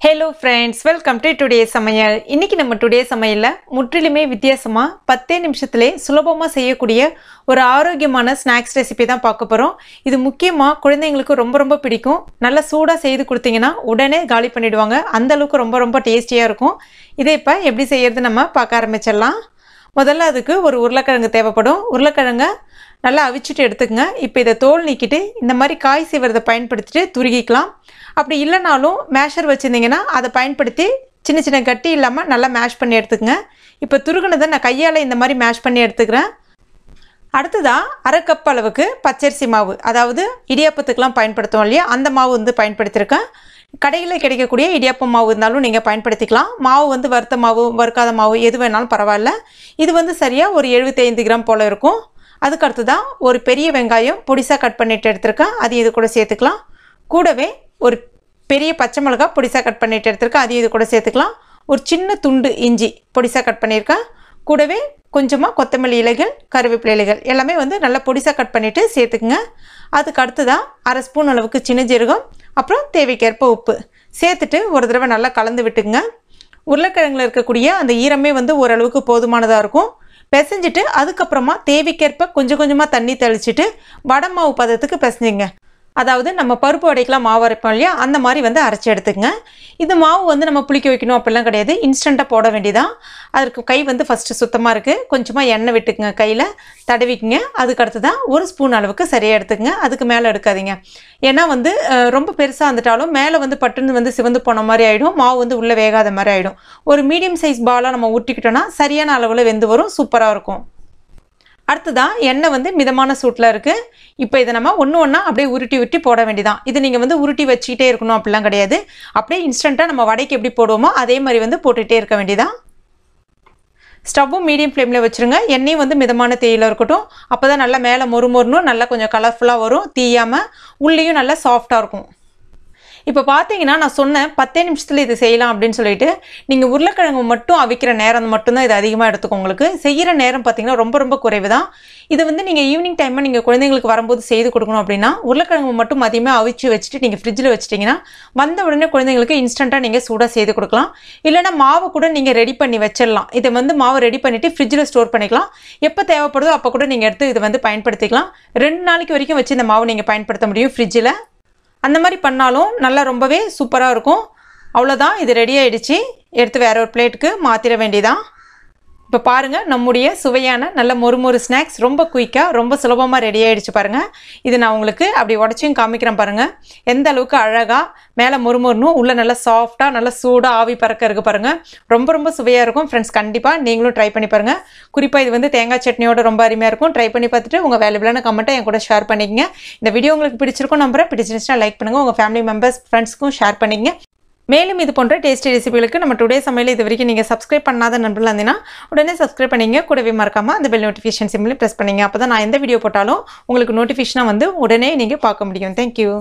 Hello friends, welcome to today's Samayal. இன்னைக்கு நம்ம today's சமையல்ல முற்றிலுமே வித்தியாசமா 10 நிமிஷத்திலே சுலபமா செய்யக்கூடிய ஒரு ஆரோக்கியமான ஸ்நாக்ஸ் ரெசிபி தான் பார்க்க போறோம். இது முக்கியமா குழந்தைகளுக்கு ரொம்ப பிடிக்கும். நல்ல சூடா செய்து கொடுத்தீங்கன்னா உடனே காலி பண்ணிடுவாங்க. அந்த அளவுக்கு ரொம்ப டேஸ்டியா இருக்கும். இதை இப்ப எப்படி செய்யறது நம்ம பார்க்க ஆரம்பிச்சிடலாம். முதல்ல அதுக்கு ஒரு உருளைக்கிழங்கு தேவைப்படும். உருளைக்கிழங்க நல்லா அவிச்சிட்டு எடுத்துக்கங்க. இப்போ இதை தோல் நீக்கிட்டு இந்த மாதிரி காய் சீவறதை பயன்படுத்திட்டு துருகிக்கலாம். அப்படி இல்லைனாலும் மேஷர் வச்சுருந்தீங்கன்னா அதை பயன்படுத்தி சின்ன கட்டி இல்லாமல் நல்லா மேஷ் பண்ணி எடுத்துக்கங்க. இப்போ துருகுனதை நான் கையால் இந்த மாதிரி மேஷ் பண்ணி எடுத்துக்கிறேன். அடுத்ததான் அரை கப் அளவுக்கு பச்சரிசி மாவு, அதாவது இடியாப்பத்துக்கெலாம் பயன்படுத்துவோம் இல்லையா, அந்த மாவு வந்து பயன்படுத்தியிருக்கேன். கடையில் கிடைக்கக்கூடிய இடியாப்பம் மாவு இருந்தாலும் நீங்கள் பயன்படுத்திக்கலாம். மாவு வந்து வறுத்த மாவு வறுக்காத மாவு எது வேணாலும் பரவாயில்ல. இது வந்து சரியாக ஒரு 75 கிராம் போல் இருக்கும். அதுக்கு அடுத்து தான் ஒரு பெரிய வெங்காயம் பொடிசாக கட் பண்ணிட்டு எடுத்துருக்கேன், அது இது கூட சேர்த்துக்கலாம். கூடவே ஒரு பெரிய பச்சை மிளகாய் பொடிசாக கட் பண்ணிட்டு எடுத்துருக்கேன், அது இது கூட சேர்த்துக்கலாம். ஒரு சின்ன துண்டு இஞ்சி பொடிசாக கட் பண்ணியிருக்கேன். கூடவே கொஞ்சமாக கொத்தமல்லி இலைகள், கருவேப்பிலை இலைகள் எல்லாமே வந்து நல்லா பொடிசாக கட் பண்ணிவிட்டு சேர்த்துக்குங்க. அதுக்கு அடுத்து தான் அரை ஸ்பூன் அளவுக்கு சின்ன ஜீரகம், அப்புறம் தேவைக்கேற்ப உப்பு சேர்த்துட்டு ஒரு தடவை நல்லா கலந்து விட்டுக்குங்க. உருளைக்கிழங்குல இருக்கக்கூடிய அந்த ஈரமே வந்து ஓரளவுக்கு போதுமானதாக இருக்கும். பிசைஞ்சிட்டு அதுக்கப்புறமா தேவைக்கேற்ப கொஞ்சமாக தண்ணி தெளிச்சிட்டு வடை மாவு பதத்துக்கு பிசைஞ்சிங்க. அதாவது நம்ம பருப்பு வடைக்கெலாம் மாவு அரைப்போம் இல்லையா, அந்த மாதிரி வந்து அரைச்சி எடுத்துக்கங்க. இந்த மாவு வந்து நம்ம புளிக்க வைக்கணும் அப்படிலாம் கிடையாது, இன்ஸ்டண்ட்டாக போட வேண்டியதான். அதற்கு கை வந்து ஃபஸ்ட்டு சுத்தமாக இருக்குது. கொஞ்சமாக எண்ணெய் விட்டுக்குங்க, கையில் தடவிக்குங்க. அதுக்கு அடுத்து தான் ஒரு ஸ்பூன் அளவுக்கு சரியாக எடுத்துக்கங்க. அதுக்கு மேலே எடுக்காதீங்க. ஏன்னா வந்து ரொம்ப பெருசாக வந்துட்டாலும் மேலே வந்து பட்டுன்னு வந்து சிவந்து போன மாதிரி ஆகிடும், மாவு வந்து உள்ளே வேகாத மாதிரி ஆகிடும். ஒரு மீடியம் சைஸ் பாலாக நம்ம ஊற்றிக்கிட்டோன்னா சரியான அளவில் வெந்து வரும், சூப்பராக இருக்கும். அடுத்ததான் எண்ணெய் வந்து மிதமான சூட்டில் இருக்குது. இப்போ இதை நம்ம ஒன்றா அப்படியே உருட்டி போட வேண்டியதான். இது நீங்கள் வந்து உருட்டி வச்சுக்கிட்டே இருக்கணும் அப்படிலாம் கிடையாது. அப்படியே இன்ஸ்டண்ட்டாக நம்ம வடைக்கு எப்படி போடுவோமோ அதே மாதிரி வந்து போட்டுகிட்டே இருக்க வேண்டியதான். ஸ்டவ்வும் மீடியம் ஃப்ளேமில் வச்சுருங்க. எண்ணெயும் வந்து மிதமான தீயில் இருக்கட்டும். அப்போ தான் நல்லா மேலே மொறுமொறுனும் நல்லா கொஞ்சம் கலர்ஃபுல்லாக வரும், தீயாமல் உள்ளேயும் நல்லா சாஃப்டாக இருக்கும். இப்போ பார்த்தீங்கன்னா நான் சொன்னேன் 10 நிமிஷத்தில் இது செய்யலாம் அப்படின்னு சொல்லிட்டு, நீங்கள் உருளைக்கிழங்கு மட்டும் அவிக்கிற நேரம் மட்டும்தான் இது அதிகமாக எடுத்துக்கும். உங்களுக்கு செய்கிற நேரம் பார்த்தீங்கன்னா ரொம்ப குறைவு தான். இது வந்து நீங்கள் ஈவினிங் டைமில் நீங்கள் குழந்தைங்களுக்கு வரும்போது செய்து கொடுக்கணும் அப்படின்னா உருளைக்கிழங்கு மட்டும் மதியமாக அவிச்சு வச்சுட்டு நீங்கள் ஃப்ரிட்ஜில் வச்சிட்டிங்கன்னா வந்த உடனே குழந்தைங்களுக்கு இன்ஸ்டண்ட்டாக நீங்கள் சூடாக செய்து கொடுக்கலாம். இல்லைனா மாவு கூட நீங்கள் ரெடி பண்ணி வச்சிடலாம். இதை வந்து மாவு ரெடி பண்ணிவிட்டு ஃப்ரிட்ஜில் ஸ்டோர் பண்ணிக்கலாம். எப்போ தேவைப்படுதோ அப்போ கூட நீங்கள் எடுத்து இதை வந்து பயன்படுத்திக்கலாம். 2 நாளைக்கு வரைக்கும் வச்சு இந்த மாவு நீங்கள் பயன்படுத்த முடியும் ஃப்ரிட்ஜில். அந்த மாதிரி பண்ணாலும் நல்லா ரொம்பவே சூப்பராக இருக்கும். அவ்வளோதான், இது ரெடி ஆகிடுச்சு. எடுத்து வேற ஒரு பிளேட்டுக்கு மாற்றிட வேண்டியதான். இப்போ பாருங்கள், நம்முடைய சுவையான நல்ல மொறு ஸ்நாக்ஸ் ரொம்ப குயிக்காக ரொம்ப சுலபமாக ரெடி ஆகிடுச்சு பாருங்கள். இது நான் உங்களுக்கு அப்படி உடச்சியும் காமிக்கிறேன் பாருங்கள். எந்த அளவுக்கு அழகாக மேலே மொறுமொறுனும் உள்ளே நல்லா சாஃப்டாக நல்லா சூடாக ஆவி பறக்க இருக்குது பாருங்கள். ரொம்ப சுவையாக இருக்கும். ஃப்ரெண்ட்ஸ், கண்டிப்பாக நீங்களும் ட்ரை பண்ணி பாருங்கள். குறிப்பாக இது வந்து தேங்காய் சட்னியோட ரொம்ப அருமையாக இருக்கும். ட்ரை பண்ணி பார்த்துட்டு உங்கள் வேல்யூபிளான கமெண்ட்டை என் கூட ஷேர் பண்ணிக்கங்க. இந்த வீடியோ உங்களுக்கு பிடிச்சிருக்கும் நம்புறேன். பிடிச்சிருந்துச்சுன்னா லைக் பண்ணுங்கள். உங்கள் ஃபேமிலி மெம்பர்ஸ் ஃப்ரெண்ட்ஸ்க்கும் ஷேர் பண்ணிங்க. மேலும் இது போன்ற டேஸ்டி ரெசிபிகளுக்கு நம்ம டுடே சமையல் இது வரைக்கும் நீங்கள் சப்ஸ்கிரைப் பண்ணாத நண்பர்களாக இருந்தீங்கன்னா உடனே சப்ஸ்கிரைப் பண்ணிங்க. கூடவே மறக்காமல் அந்த பெல் நோட்டிஃபிகேஷன் சிம்லையும் ப்ரெஸ் பண்ணிங்க. அப்போ தான் நான் எந்த வீடியோ போட்டாலும் உங்களுக்கு நோட்டிஃபிகேஷனாக வந்து உடனே நீங்கள் பார்க்க முடியும். தேங்க்யூ.